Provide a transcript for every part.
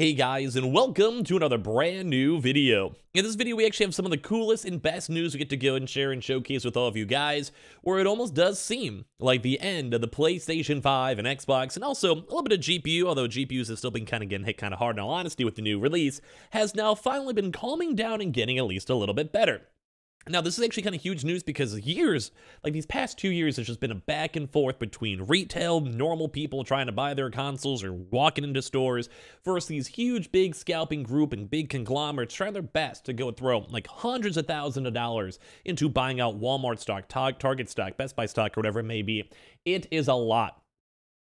Hey guys, and welcome to another brand new video. In this video, we actually have some of the coolest and best news we get to go and share and showcase with all of you guys, where it almost does seem like the end of the PlayStation 5 and Xbox, and also a little bit of GPU, although GPUs have still been kind of getting hit kind of hard in all honesty with the new release, has now finally been calming down and getting at least a little bit better. Now, this is actually kind of huge news because years, like these past 2 years, there's just been a back and forth between retail, normal people trying to buy their consoles or walking into stores, versus these huge, big scalping group and big conglomerates trying their best to go and throw like hundreds of thousands of dollars into buying out Walmart stock, Target stock, Best Buy stock, or whatever it may be. It is a lot.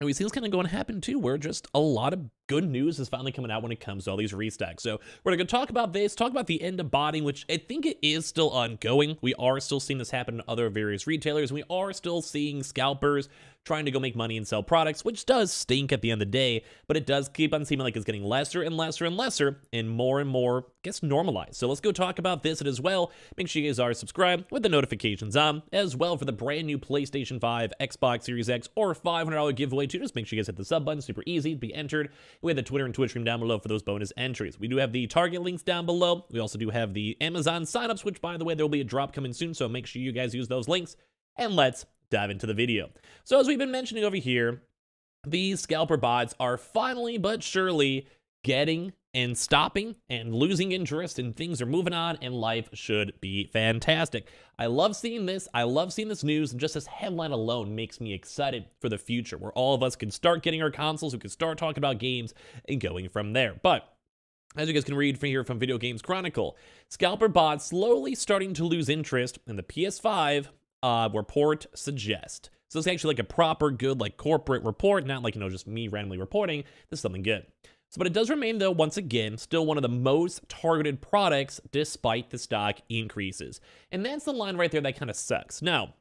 And we see this kind of going to happen too, where just a lot of good news is finally coming out when it comes to all these restocks. So we're going to talk about this, talk about the end of botting, which I think it is still ongoing. We are still seeing this happen in other various retailers. We are still seeing scalpers trying to go make money and sell products, which does stink at the end of the day, but it does keep on seeming like it's getting lesser and lesser and lesser and more, I guess, normalized. So let's go talk about this as well. Make sure you guys are subscribed with the notifications on as well for the brand new PlayStation 5, Xbox Series X, or $500 giveaway too. Just make sure you guys hit the sub button. Super easy to be entered. We have the Twitter and Twitch stream down below for those bonus entries. We do have the Target links down below. We also do have the Amazon signups, which, by the way, there will be a drop coming soon, so make sure you guys use those links. And let's dive into the video. So as we've been mentioning over here, these scalper bots are finally but surely getting and stopping and losing interest, and things are moving on, and life should be fantastic. I love seeing this. I love seeing this news, and just this headline alone makes me excited for the future, where all of us can start getting our consoles, we can start talking about games and going from there. But as you guys can read from here from Video Games Chronicle, scalper bots slowly starting to lose interest in the PS5 report suggest. So it's actually like a proper good like corporate report, not like, just me randomly reporting. This is something good. So, but it does remain, though, once again, still one of the most targeted products despite the stock increases. And that's the line right there that kind of sucks. Now,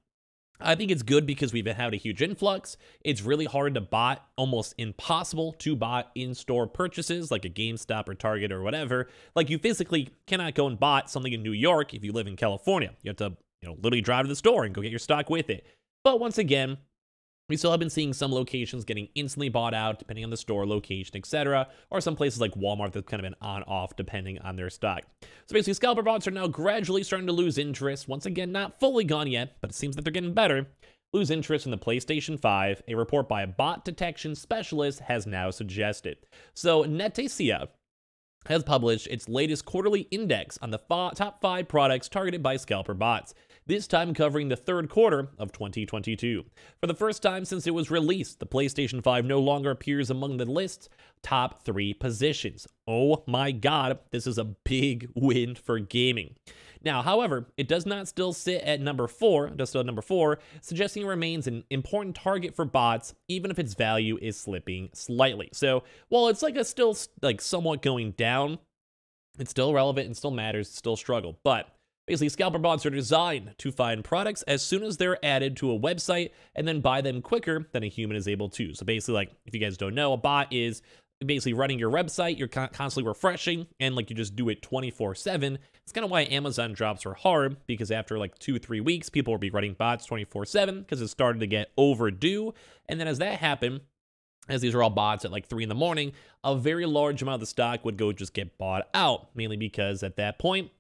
I think it's good because we've had a huge influx. It's really hard to bot, almost impossible to bot in-store purchases like a GameStop or Target or whatever. Like, you physically cannot go and bot something in New York if you live in California. You have to, literally drive to the store and go get your stock with it. But once again, we still have been seeing some locations getting instantly bought out, depending on the store location, etc., or some places like Walmart that's kind of been on-off, depending on their stock. So basically, scalper bots are now gradually starting to lose interest. Once again, not fully gone yet, but it seems that they're getting better. Lose interest in the PlayStation 5, a report by a bot detection specialist has now suggested. So Netesia has published its latest quarterly index on the top 5 products targeted by scalper bots, this time covering the third quarter of 2022. For the first time since it was released, the PlayStation 5 no longer appears among the list's top 3 positions. Oh my god, this is a big win for gaming. Now, however, it does not still sit at number 4, suggesting it remains an important target for bots, even if its value is slipping slightly. So, while it's still somewhat going down, it's still relevant and still matters, still struggle. But basically, scalper bots are designed to find products as soon as they're added to a website and then buy them quicker than a human is able to. So basically, if you guys don't know, a bot is basically running your website, you're constantly refreshing, and you just do it 24/7. It's kind of why Amazon drops are hard, because after 2-3 weeks, people will be running bots 24/7 because it started to get overdue. And then as that happened, as these are all bots at 3 in the morning, a very large amount of the stock would go just get bought out, mainly because at that point,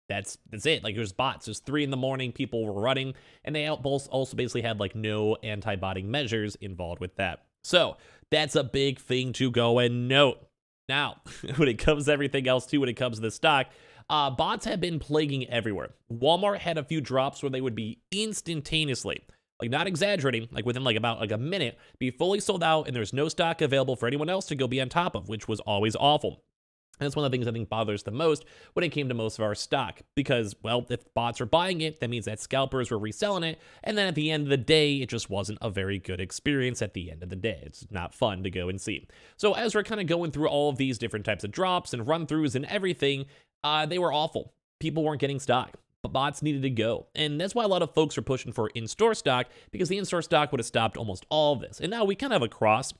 that's it. There's bots. There's 3 in the morning, people were running, and they also basically had no anti-botting measures involved with that. So that's a big thing to go and note. Now, when it comes to everything else too, when it comes to the stock, bots have been plaguing everywhere. Walmart had a few drops where they would be instantaneously, not exaggerating, within about a minute, be fully sold out, and there's no stock available for anyone else to go be on top of, which was always awful. And that's one of the things I think bothers the most when it came to most of our stock. Because, well, if bots are buying it, that means that scalpers were reselling it. And then at the end of the day, it just wasn't a very good experience at the end of the day. It's not fun to go and see. So as we're kind of going through all of these different types of drops and run-throughs and everything, they were awful. People weren't getting stock. But bots needed to go. And that's why a lot of folks are pushing for in-store stock, because the in-store stock would have stopped almost all of this. And now we kind of have a cross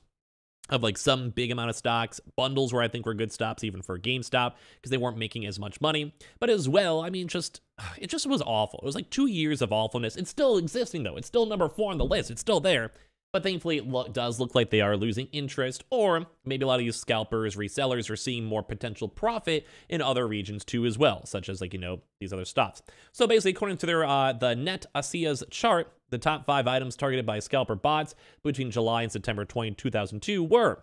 of some big amount of stocks, bundles where I think were good stops even for GameStop because they weren't making as much money. But as well, I mean, it just was awful. It was 2 years of awfulness. It's still existing though. It's still number 4 on the list. It's still there. but thankfully it does look like they are losing interest, or maybe a lot of these scalpers, resellers are seeing more potential profit in other regions too as well, such as, like, you know, these other stocks. So basically, according to their the Net Asia's chart, the top 5 items targeted by scalper bots between July and September 2002 were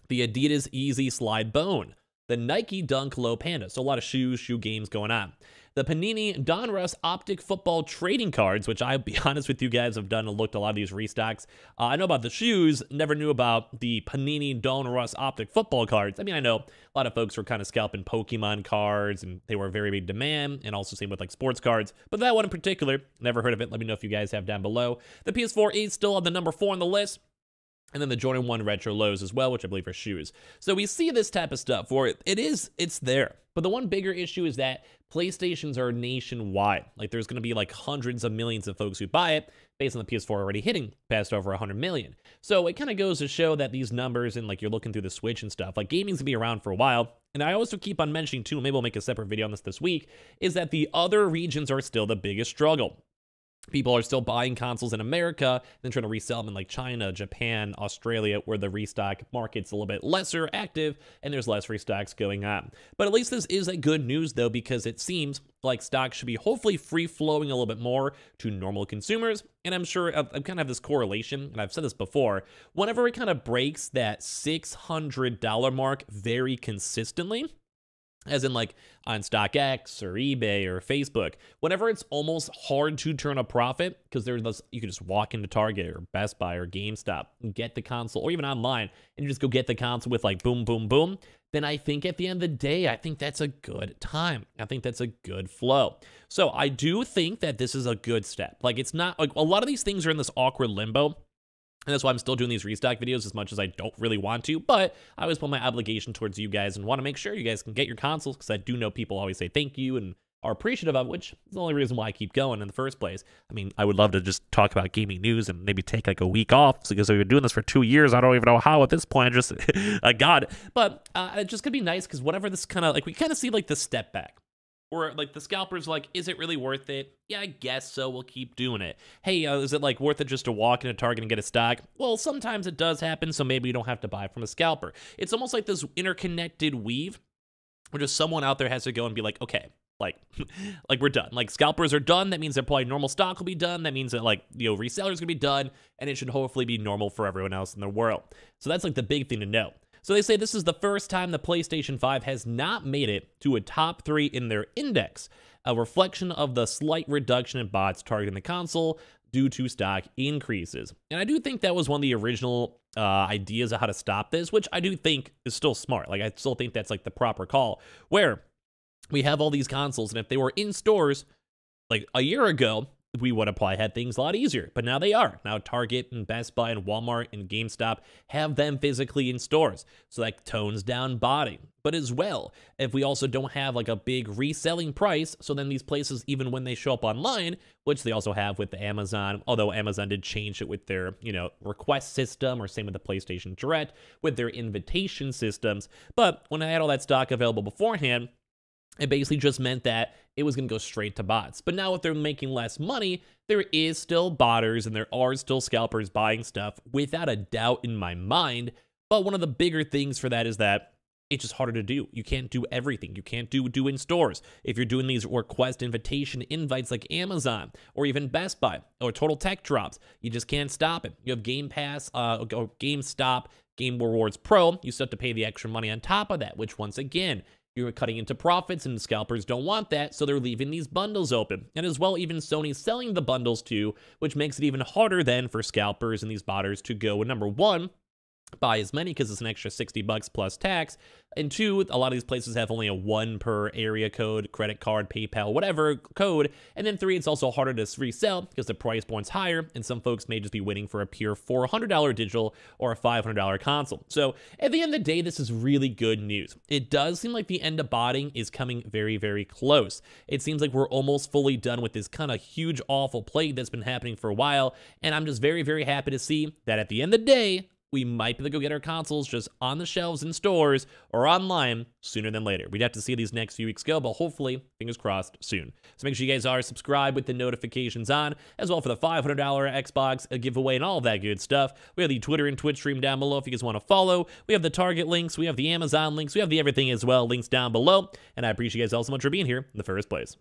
the Adidas Easy Slide Bone, the Nike Dunk Low Panda, so a lot of shoe games going on. The Panini Donruss Optic Football Trading Cards, which I'll be honest with you guys, have done and looked a lot of these restocks. I know about the shoes, never knew about the Panini Donruss Optic Football Cards. I mean, I know a lot of folks were kind of scalping Pokemon cards, and they were very big demand, and also same with like sports cards. But that one in particular, never heard of it. Let me know if you guys have down below. The PS4 is still on the number 4 on the list. And then the Jordan 1 Retro Lows as well, which I believe are shoes. So we see this type of stuff where it's there. But the one bigger issue is that PlayStations are nationwide. Like, there's going to be like hundreds of millions of folks who buy it, based on the PS4 already hitting past over 100 million. So it kind of goes to show that these numbers, and like you're looking through the Switch and stuff, like gaming's going to be around for a while. And I also keep on mentioning too, maybe we'll make a separate video on this week, is that the other regions are still the biggest struggle. People are still buying consoles in America, then trying to resell them in like China, Japan, Australia, where the restock market's a little bit lesser active and there's less restocks going on. But at least this is a good news though, because it seems like stocks should be hopefully free flowing a little bit more to normal consumers. And I'm sure I kind of have this correlation, and I've said this before, whenever it kind of breaks that $600 mark very consistently, as in like on StockX or eBay or Facebook, whenever it's almost hard to turn a profit, because there's this, you can just walk into Target or Best Buy or GameStop and get the console, or even online, and you just go get the console with like boom, boom, boom, then I think at the end of the day, I think that's a good time. I think that's a good flow. So I do think that this is a good step. Like, it's not like a lot of these things are in this awkward limbo. And that's why I'm still doing these restock videos as much as I don't really want to, but I always put my obligation towards you guys and want to make sure you guys can get your consoles, because I do know people always say thank you and are appreciative of it, which is the only reason why I keep going in the first place. I mean, I would love to just talk about gaming news and maybe take like a week off, because we've been doing this for 2 years. I don't even know how at this point. I just, I got it. But it's just going to be nice, because whenever this kind of, like, we kind of see like the step back. Or like the scalpers like, is it really worth it? Yeah, I guess so. We'll keep doing it. Hey, is it like worth it just to walk in a Target and get a stock? Well, sometimes it does happen, so maybe you don't have to buy from a scalper. It's almost like this interconnected weave, where just someone out there has to go and be like, okay, like we're done. Like, scalpers are done. That means that probably normal stock will be done. That means that, like, you know, resellers gonna be done, and it should hopefully be normal for everyone else in the world. So that's like the big thing to know. So they say this is the first time the PlayStation 5 has not made it to a top 3 in their index, a reflection of the slight reduction in bots targeting the console due to stock increases. And I do think that was one of the original ideas of how to stop this, which I do think is still smart. Like, I still think that's like the proper call, where we have all these consoles, and if they were in stores like a year ago, we would have probably had things a lot easier, but now they are. Now Target and Best Buy and Walmart and GameStop have them physically in stores, so that tones down botting. But as well, if we also don't have like a big reselling price, so then these places, even when they show up online, which they also have with the Amazon, although Amazon did change it with their, you know, request system, or same with the PlayStation Direct with their invitation systems. But when I had all that stock available beforehand, it basically just meant that it was going to go straight to bots. But now if they're making less money, there is still botters and there are still scalpers buying stuff, without a doubt in my mind. But one of the bigger things for that is that it's just harder to do. You can't do everything. You can't do in stores. If you're doing these request invitation invites like Amazon or even Best Buy or Total Tech Drops, you just can't stop it. You have Game Pass, or GameStop, Game Rewards Pro. You still have to pay the extra money on top of that, which once again, you're cutting into profits, and scalpers don't want that, so they're leaving these bundles open. And as well, even Sony's selling the bundles too, which makes it even harder then for scalpers and these botters to go, number one, buy as many, because it's an extra $60 plus tax, and 2, a lot of these places have only a 1 per area code, credit card, PayPal, whatever code, and then 3, it's also harder to resell because the price point's higher, and some folks may just be waiting for a pure $400 digital or a $500 console. So at the end of the day, this is really good news. It does seem like the end of botting is coming very, very close. It seems like we're almost fully done with this kind of huge, awful plague that's been happening for a while, and I'm just very, very happy to see that at the end of the day, we might be able to go get our consoles just on the shelves in stores or online sooner than later. We'd have to see how these next few weeks go, but hopefully, fingers crossed, soon. So make sure you guys are subscribed with the notifications on, as well for the $500 Xbox giveaway and all of that good stuff. We have the Twitter and Twitch stream down below if you guys want to follow. We have the Target links, we have the Amazon links, we have the everything as well, links down below. And I appreciate you guys all so much for being here in the first place.